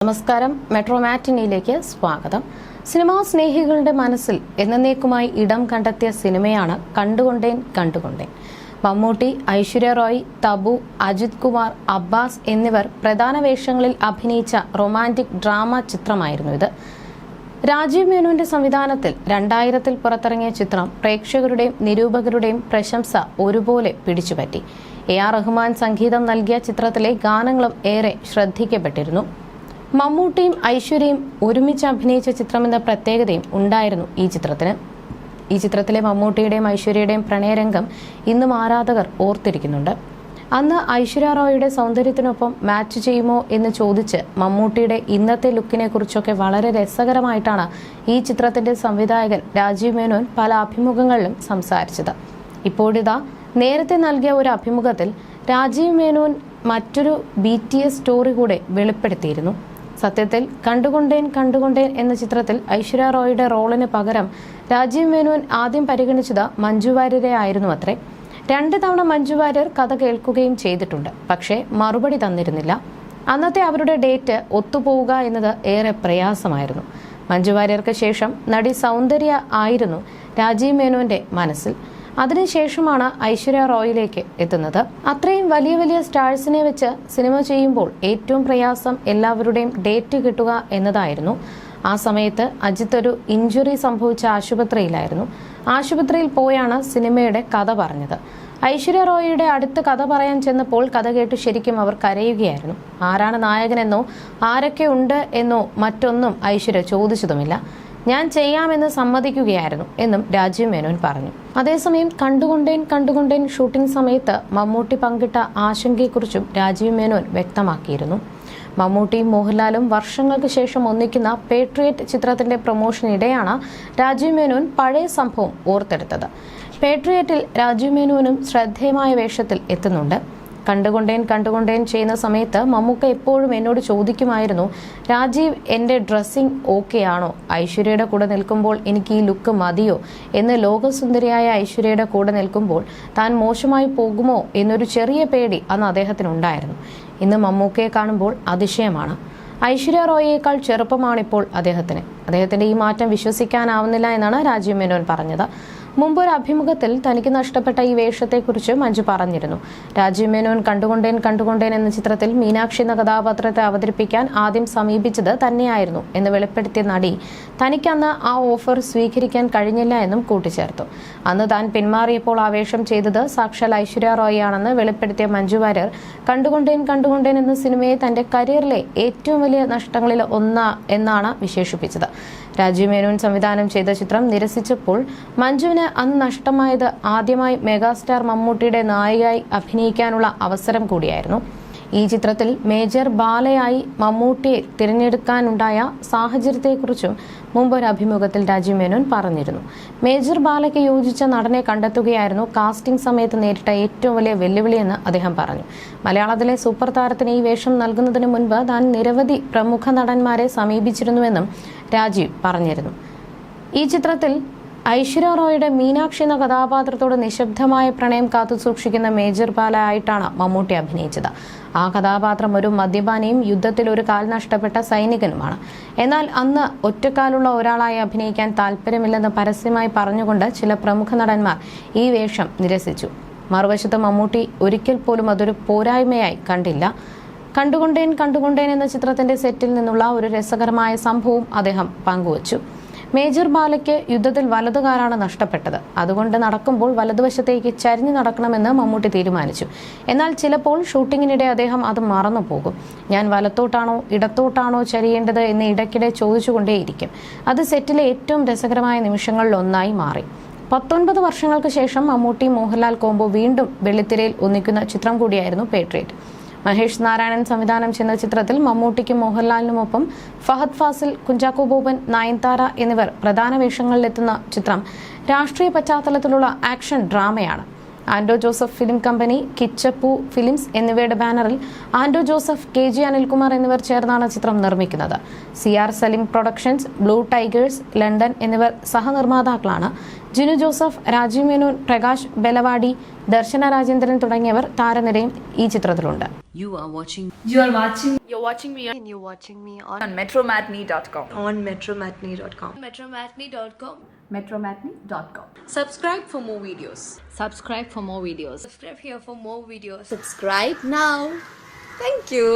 നമസ്കാരം. മെട്രോ മാറ്റിനിയിലേക്ക് സ്വാഗതം. സിനിമാ സ്നേഹികളുടെ മനസ്സിൽ എന്നേക്കുമായി ഇടം കണ്ടെത്തിയ സിനിമയാണ് കണ്ടുകൊണ്ടേൻ. മമ്മൂട്ടി, ഐശ്വര്യ റോയ്, തബു, അജിത് കുമാർ, അബ്ബാസ് എന്നിവർ പ്രധാന വേഷങ്ങളിൽ അഭിനയിച്ച റൊമാന്റിക് ഡ്രാമ ചിത്രമായിരുന്നു ഇത്. രാജീവ് മേനോന്റെ സംവിധാനത്തിൽ 2000-ൽ പുറത്തിറങ്ങിയ ചിത്രം പ്രേക്ഷകരുടെയും നിരൂപകരുടെയും പ്രശംസ ഒരുപോലെ പിടിച്ചുപറ്റി. AR റഹ്മാൻ സംഗീതം നൽകിയ ചിത്രത്തിലെ ഗാനങ്ങളും ഏറെ ശ്രദ്ധിക്കപ്പെട്ടിരുന്നു. മമ്മൂട്ടിയും ഐശ്വര്യയും ഒരുമിച്ച് അഭിനയിച്ച ചിത്രമെന്ന പ്രത്യേകതയും ഉണ്ടായിരുന്നു ഈ ചിത്രത്തിന്. ഈ ചിത്രത്തിലെ മമ്മൂട്ടിയുടെയും ഐശ്വര്യയുടെയും പ്രണയരംഗം ഇന്നും ആരാധകർ ഓർത്തിരിക്കുന്നുണ്ട്. അന്ന് ഐശ്വര്യ റോയിയുടെ സൗന്ദര്യത്തിനൊപ്പം മാച്ച് ചെയ്യുമോ എന്ന് ചോദിച്ച് മമ്മൂട്ടിയുടെ ഇന്നത്തെ ലുക്കിനെ കുറിച്ചൊക്കെ വളരെ രസകരമായിട്ടാണ് ഈ ചിത്രത്തിന്റെ സംവിധായകൻ രാജീവ് മേനോൻ പല അഭിമുഖങ്ങളിലും സംസാരിച്ചത്. ഇപ്പോഴിതാ നേരത്തെ നൽകിയ ഒരു അഭിമുഖത്തിൽ രാജീവ് മേനോൻ മറ്റൊരു BTS സ്റ്റോറി കൂടെ വെളിപ്പെടുത്തിയിരുന്നു. സത്യത്തിൽ കണ്ടുകൊണ്ടേൻ എന്ന ചിത്രത്തിൽ ഐശ്വര്യ റോയിയുടെ റോളിന് പകരം രാജീവ് മേനോൻ ആദ്യം പരിഗണിച്ചത് മഞ്ജു വാര്യരെ ആയിരുന്നു അത്രേ. 2 തവണ മഞ്ജു വാര്യർ കഥ കേൾക്കുകയും ചെയ്തിട്ടുണ്ട്. പക്ഷേ മറുപടി തന്നിരുന്നില്ല. അന്നത്തെ അവരുടെ ഡേറ്റ് ഒത്തുപോവുക എന്നത് ഏറെ പ്രയാസമായിരുന്നു. മഞ്ജു വാര്യർക്ക് ശേഷം നടി സൗന്ദര്യ ആയിരുന്നു രാജീവ് മേനോന്റെ മനസ്സിൽ. അതിനുശേഷമാണ് ഐശ്വര്യ റോയിലേക്ക് എത്തുന്നത്. അത്രയും വലിയ സ്റ്റാഴ്സിനെ വെച്ച് സിനിമ ചെയ്യുമ്പോൾ ഏറ്റവും പ്രയാസം എല്ലാവരുടെയും ഡേറ്റ് കിട്ടുക എന്നതായിരുന്നു. ആ സമയത്ത് അജിത്ത് ഒരു ഇഞ്ചുറി സംഭവിച്ച ആശുപത്രിയിലായിരുന്നു. ആശുപത്രിയിൽ പോയാണ് സിനിമയുടെ കഥ പറഞ്ഞത്. ഐശ്വര്യ റോയിയുടെ അടുത്ത് കഥ പറയാൻ ചെന്നപ്പോൾ കഥ കേട്ട് ശരിക്കും അവർ കരയുകയായിരുന്നു. ആരാണ് നായകനെന്നോ ആരൊക്കെ ഉണ്ട് എന്നോ മറ്റൊന്നും ഐശ്വര്യ ചോദിച്ചതുമില്ല. ഞാൻ ചെയ്യാമെന്ന് സമ്മതിക്കുകയായിരുന്നു എന്നും രാജീവ് മേനോൻ പറഞ്ഞു. അതേസമയം കണ്ടുകൊണ്ടേൻ ഷൂട്ടിംഗ് സമയത്ത് മമ്മൂട്ടി പങ്കിട്ട ആശങ്കയെക്കുറിച്ചും രാജീവ് മേനോൻ വ്യക്തമാക്കിയിരുന്നു. മമ്മൂട്ടിയും മോഹൻലാലും വർഷങ്ങൾക്ക് ശേഷം ഒന്നിക്കുന്ന പേട്രിയറ്റ് ചിത്രത്തിന്റെ പ്രൊമോഷനിടെയാണ് രാജീവ് മേനോൻ പഴയ സംഭവം ഓർത്തെടുത്തത്. പേട്രിയറ്റിൽ രാജീവ് മേനോനും ശ്രദ്ധേയമായ വേഷത്തിൽ എത്തുന്നുണ്ട്. കണ്ടുകൊണ്ടേൻ ചെയ്യുന്ന സമയത്ത് മമ്മൂക്ക എപ്പോഴും എന്നോട് ചോദിക്കുമായിരുന്നു, രാജീവ് എൻ്റെ ഡ്രസ്സിംഗ് ഓക്കെ ആണോ? ഐശ്വര്യയുടെ കൂടെ നിൽക്കുമ്പോൾ എനിക്ക് ഈ ലുക്ക് മതിയോ എന്ന്. ലോകസുന്ദരിയായ ഐശ്വര്യയുടെ കൂടെ നിൽക്കുമ്പോൾ താൻ മോശമായി പോകുമോ എന്നൊരു ചെറിയ പേടി അന്ന് അദ്ദേഹത്തിനുണ്ടായിരുന്നു. ഇന്ന് മമ്മൂക്കയെ കാണുമ്പോൾ അതിശയമാണ്. ഐശ്വര്യ റോയിയേക്കാൾ ചെറുപ്പമാണിപ്പോൾ അദ്ദേഹത്തിന്റെ ഈ മാറ്റം വിശ്വസിക്കാനാവുന്നില്ല എന്നാണ് രാജീവ് മേനോൻ പറഞ്ഞത്. മുമ്പ് ഒരു അഭിമുഖത്തിൽ തനിക്ക് നഷ്ടപ്പെട്ട ഈ വേഷത്തെക്കുറിച്ച് മഞ്ജു പറഞ്ഞിരുന്നു. രാജീവ് മേനോൻ കണ്ടുകൊണ്ടേൻ എന്ന ചിത്രത്തിൽ മീനാക്ഷി എന്ന കഥാപാത്രത്തെ അവതരിപ്പിക്കാൻ ആദ്യം സമീപിച്ചത് തന്നെയായിരുന്നു എന്ന് വെളിപ്പെടുത്തിയ നടി തനിക്കന്ന് ആ ഓഫർ സ്വീകരിക്കാൻ കഴിഞ്ഞില്ല എന്നും കൂട്ടിച്ചേർത്തു. അന്ന് താൻ പിന്മാറിയപ്പോൾ ആ വേഷം ചെയ്തത് സാക്ഷാൽ ഐശ്വര്യ റോയ് ആണെന്ന് വെളിപ്പെടുത്തിയ മഞ്ജു വാര്യർ കണ്ടുകൊണ്ടേൻ എന്ന സിനിമയെ തന്റെ കരിയറിലെ ഏറ്റവും വലിയ നഷ്ടങ്ങളിൽ എന്നാണ് വിശേഷിപ്പിച്ചത്. രാജീവ് മേനോൻ സംവിധാനം ചെയ്ത ചിത്രം നിരസിച്ചപ്പോൾ മഞ്ജുവിന് അന്ന് നഷ്ടമായത് ആദ്യമായി മെഗാസ്റ്റാർ മമ്മൂട്ടിയുടെ നായികയായി അഭിനയിക്കാനുള്ള അവസരം കൂടിയായിരുന്നു. ഈ ചിത്രത്തിൽ മേജർ ബാലയായി മമ്മൂട്ടിയെ തിരഞ്ഞെടുക്കാനുണ്ടായ സാഹചര്യത്തെക്കുറിച്ചും മുമ്പൊരു അഭിമുഖത്തിൽ രാജീവ് മേനോൻ പറഞ്ഞിരുന്നു. മേജർ ബാലയ്ക്ക് യോജിച്ച നടനെ കണ്ടെത്തുകയായിരുന്നു കാസ്റ്റിംഗ് സമയത്ത് നേരിട്ട ഏറ്റവും വലിയ വെല്ലുവിളിയെന്ന് അദ്ദേഹം പറഞ്ഞു. മലയാളത്തിലെ സൂപ്പർ താരത്തിന് ഈ വേഷം നൽകുന്നതിന് മുൻപ് താൻ നിരവധി പ്രമുഖ നടന്മാരെ സമീപിച്ചിരുന്നുവെന്നും രാജീവ് പറഞ്ഞിരുന്നു. ഈ ചിത്രത്തിൽ ഐശ്വര്യ റോയിയുടെ മീനാക്ഷി എന്ന കഥാപാത്രത്തോട് നിശബ്ദമായ പ്രണയം കാത്തുസൂക്ഷിക്കുന്ന മേജർ ബാല ആയിട്ടാണ് മമ്മൂട്ടി അഭിനയിച്ചത്. ആ കഥാപാത്രം ഒരു മദ്യപാനിയും യുദ്ധത്തിൽ ഒരു കാൽ നഷ്ടപ്പെട്ട സൈനികനുമാണ്. എന്നാൽ അന്ന് ഒറ്റക്കാലുള്ള ഒരാളായി അഭിനയിക്കാൻ താല്പര്യമില്ലെന്ന് പരസ്യമായി പറഞ്ഞുകൊണ്ട് ചില പ്രമുഖ നടന്മാർ ഈ വേഷം നിരസിച്ചു. മറുവശത്ത് മമ്മൂട്ടി ഒരിക്കൽ പോലും അതൊരു പോരായ്മയായി കണ്ടില്ല. കണ്ടുകൊണ്ടേൻ എന്ന ചിത്രത്തിന്റെ സെറ്റിൽ നിന്നുള്ള ഒരു രസകരമായ സംഭവം അദ്ദേഹം പങ്കുവച്ചു. മേജർ ബാലയ്ക്ക് യുദ്ധത്തിൽ വലതുകാലാണ് നഷ്ടപ്പെട്ടത്. അതുകൊണ്ട് നടക്കുമ്പോൾ വലതുവശത്തേക്ക് ചരിഞ്ഞു നടക്കണമെന്ന് മമ്മൂട്ടി തീരുമാനിച്ചു. എന്നാൽ ചിലപ്പോൾ ഷൂട്ടിങ്ങിനിടെ അദ്ദേഹം അത് മറന്നുപോകും. ഞാൻ വലത്തോട്ടാണോ ഇടത്തോട്ടാണോ ചരിയേണ്ടത് എന്ന് ഇടയ്ക്കിടെ ചോദിച്ചുകൊണ്ടേയിരിക്കും. അത് സെറ്റിലെ ഏറ്റവും രസകരമായ നിമിഷങ്ങളിൽ ഒന്നായി മാറി. 19 വർഷങ്ങൾക്ക് ശേഷം മമ്മൂട്ടി മോഹൻലാൽ കോംബോ വീണ്ടും വെള്ളിത്തിരയിൽ ഒന്നിക്കുന്ന ചിത്രം കൂടിയായിരുന്നു പേട്രിയറ്റ്. മഹേഷ് നാരായണൻ സംവിധാനം ചെയ്യുന്ന ചിത്രത്തിൽ മമ്മൂട്ടിക്കും മോഹൻലാലിനുമൊപ്പം ഫഹദ് ഫാസിൽ, കുഞ്ചാക്കോ ബോബൻ, നയൻതാര എന്നിവർ പ്രധാന വേഷങ്ങളിലെത്തുന്ന ചിത്രം രാഷ്ട്രീയ പശ്ചാത്തലത്തിലുള്ള ആക്ഷൻ ഡ്രാമയാണ്. ആൻഡോ Joseph film company, Kichappu films എന്നിവയുടെ ബാനറിൽ ആൻഡോ ജോസഫ്, KG അനിൽകുമാർ എന്നിവർ ചേർന്നാണ് ചിത്രം നിർമ്മിക്കുന്നത്. CR Salim productions, blue tigers London എന്നിവർ സഹനിർമ്മാതാക്കളാണ്. ജിനു ജോസഫ്, രാജീവ് മേനോൻ, പ്രകാശ് ബെലവാടി, ദർശന രാജേന്ദ്രൻ തുടങ്ങിയവർ താരനിരയും ഈ ചിത്രത്തിലുണ്ട്. You're watching me on metromatney.com. metromatney.com. Subscribe for more videos. Subscribe here for more videos. Subscribe now. Thank you.